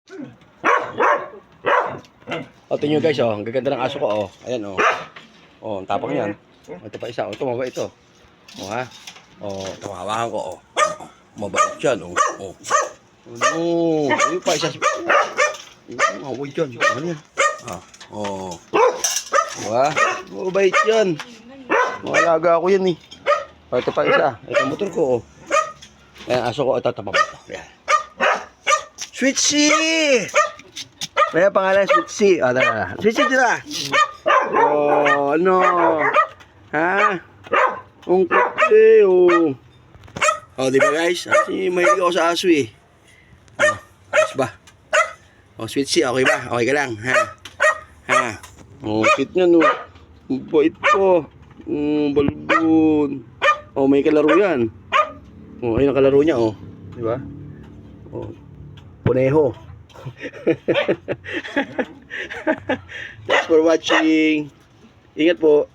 O, tingnan nyo guys, oh. Ang gaganda ng aso ko, oh. Ayan, oh. Oh, ang tapang yan. Ito pa isa, oh. Ito, mabait ito. Oh, ha? Oh, tamahawakan ko, oh. Mabait yan, oh. Oh. Oh, ayun pa, isa. Mawag yan. Ano yan? Ah, oh. Diba? Mabait yan. Malaga ako yan, eh. Oh, ito pa isa. Ito ang motor ko, oh. Ayan, aso ko. Ito, tapang ito. Ayan. Sweetsy! Kaya pangalan Sweetsy. O, tara. Sweetsy, tira. Oh, ano? Ha? Ang kutte, oh. O, diba guys? Kasi mahilig ako sa aso, eh. O, ayos ba? O, Sweetsy, okay ba? Okay ka lang, ha? Ha? O, cute niya, no? Bait po. Balbon. O, may kalaro yan. O, ayun ang kalaro niya, oh. Diba? O, Puneho. Thanks for watching. Ingat po.